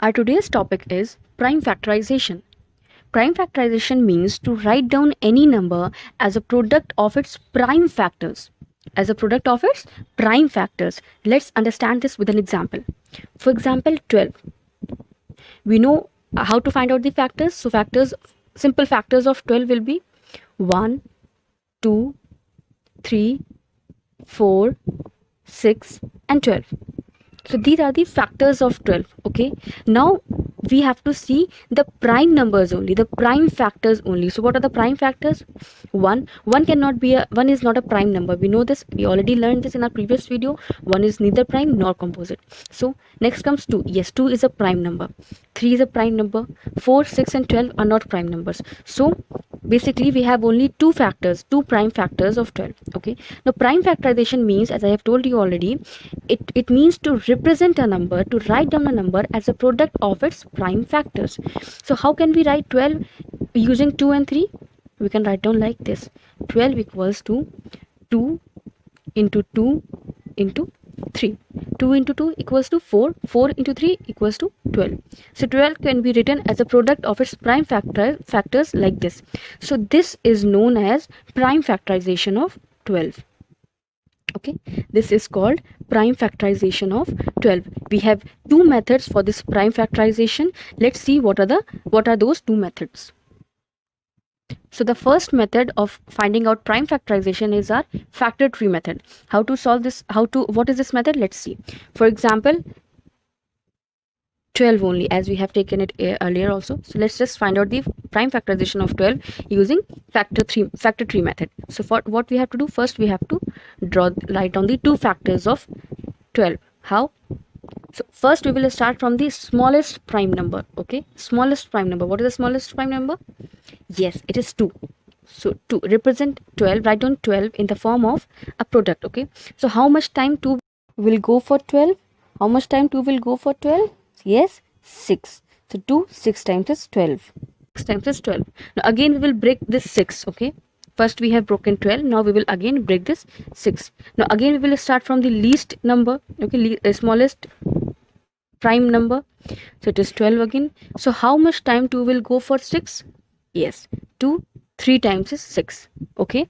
Our today's topic is prime factorization. Prime factorization means to write down any number as a product of its prime factors. As a product of its prime factors. Let's understand this with an example. For example, 12. We know how to find out the factors. So simple factors of 12 will be 1, 2, 3, 4, 6 and 12. So these are the factors of 12. Okay, now we have to see the prime numbers only, the prime factors only. So what are the prime factors? One cannot be a, one is not a prime number. We know this, we already learned this in our previous video. One is neither prime nor composite. So next comes 2. Yes, 2 is a prime number. 3 is a prime number. 4, 6 and 12 are not prime numbers. So basically we have only two prime factors of 12. Okay, now prime factorization means, as I have told you already, it means to represent a number, to write down a number as a product of its prime factors. So how can we write 12 using 2 and 3? We can write down like this: 12 equals to 2 into 2 into 3. 2 into 2 equals to 4. 4 into 3 equals to 12. So 12 can be written as a product of its prime factors like this. So this is known as prime factorization of 12. Okay, this is called prime factorization of 12. We have two methods for this prime factorization. Let's see what are those two methods. So the first method of finding out prime factorization is our factor tree method. How to solve this? What is this method? Let's see. For example, 12 only, as we have taken it earlier also. So let's just find out the prime factorization of 12 using factor tree method. So for what we have to do, first we have to write down the two factors of 12. How? So first we will start from the smallest prime number. Okay, smallest prime number. What is the smallest prime number? Yes, it is 2. So to represent 12, write down 12 in the form of a product. Okay, so how much time 2 will go for 12? How much time 2 will go for 12? Yes, 6. So 2, 6 times is 12. 6 times is 12. Now again we will break this 6. Okay, first we have broken 12. Now we will again break this 6. Now again we will start from the least number. Okay, smallest prime number. So it is 12 again. So how much time 2 will go for 6? Yes, 2, 3 times is 6. Okay,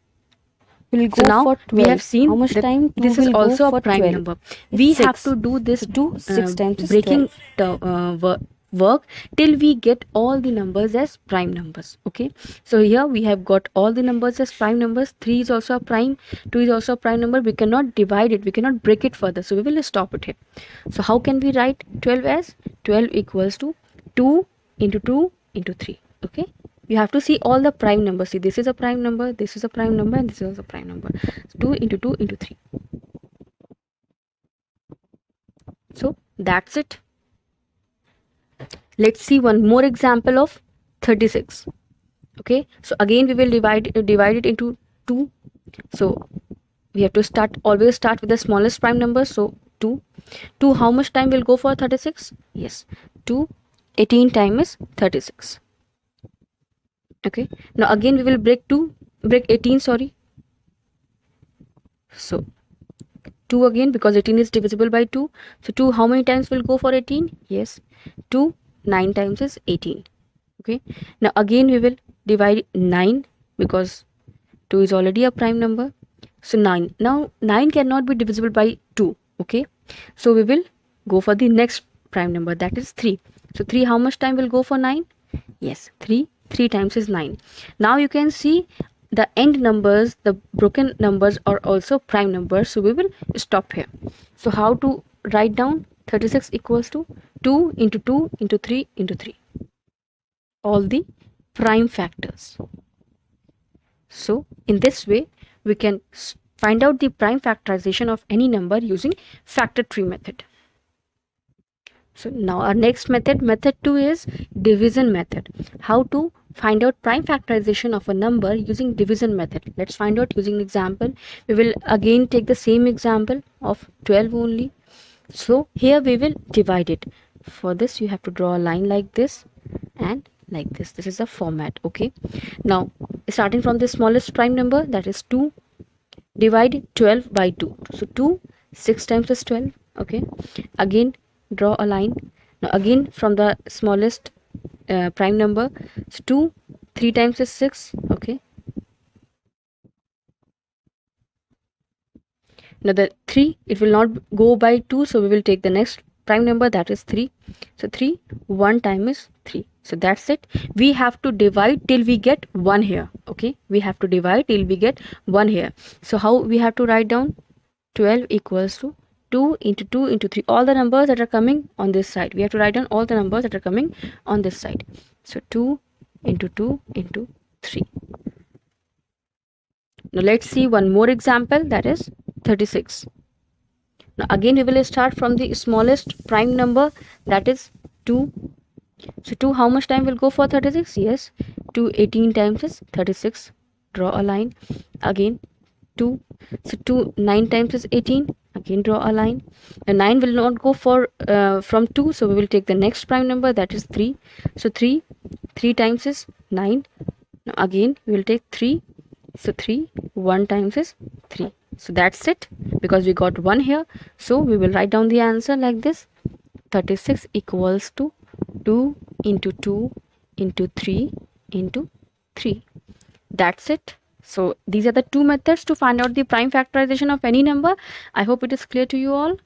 will so go now for 12. we have seen How much that time this is also a prime number. We have to do this 6 times is breaking 12. work till we get all the numbers as prime numbers. Okay, so here we have got all the numbers as prime numbers. 3 is also a prime, 2 is also a prime number. We cannot divide it, we cannot break it further, so we will stop it here. So how can we write 12 as? 12 equals to 2 into 2 into 3. Okay, you have to see all the prime numbers. See, this is a prime number, this is a prime number, and this is also a prime number. So 2 into 2 into 3. So that's it. Let's see one more example of 36. Okay, so again we will divide it into 2. So we have to always start with the smallest prime number. So 2. How much time will go for 36? Yes, 2, 18 times is 36. Okay, now again we will break 18, sorry. So 2 again, because 18 is divisible by 2. So 2 how many times will go for 18? Yes, 2, 9 times is 18. Okay, now again we will divide 9 because 2 is already a prime number. So 9. Now 9 cannot be divisible by 2. Okay, so we will go for the next prime number, that is 3. So 3 how much time will go for 9? Yes, 3 times is 9. Now you can see the end numbers, the broken numbers are also prime numbers, so we will stop here. So how to write down 36 equals to 2 into 2 into 3 into 3, all the prime factors. So in this way we can find out the prime factorization of any number using factor tree method. So now our next method 2 is division method. How to find out prime factorization of a number using division method. Let's find out using an example. We will again take the same example of 12 only. So here we will divide it. For this you have to draw a line like this and like this. This is the format. Okay, now starting from the smallest prime number, that is 2, divide 12 by 2. So 2, 6 times is 12. Okay, again draw a line Now again from the smallest prime number, so 2, 3 times is 6, okay. Now the 3, it will not go by 2, so we will take the next prime number, that is 3. So 3, 1 time is 3. So that's it. We have to divide till we get 1 here, okay. We have to divide till we get 1 here. So how we have to write down? 12 equals to 2 into 2 into 3. All the numbers that are coming on this side. We have to write down all the numbers that are coming on this side. So 2 into 2 into 3. Now let's see one more example, that is 36. Now again we will start from the smallest prime number, that is 2. So 2, how much time will go for 36? Yes, 2 18 times is 36. Draw a line. Again 2. So 2 9 times is 18. Again draw a line. The 9 will not go for from 2, so we will take the next prime number, that is 3. So 3 times is 9. Now again we will take 3. So 3 1 times is 3. So that's it, because we got 1 here. So we will write down the answer like this. 36 equals to 2 into 2 into 3 into 3. That's it. So these are the two methods to find out the prime factorization of any number. I hope it is clear to you all.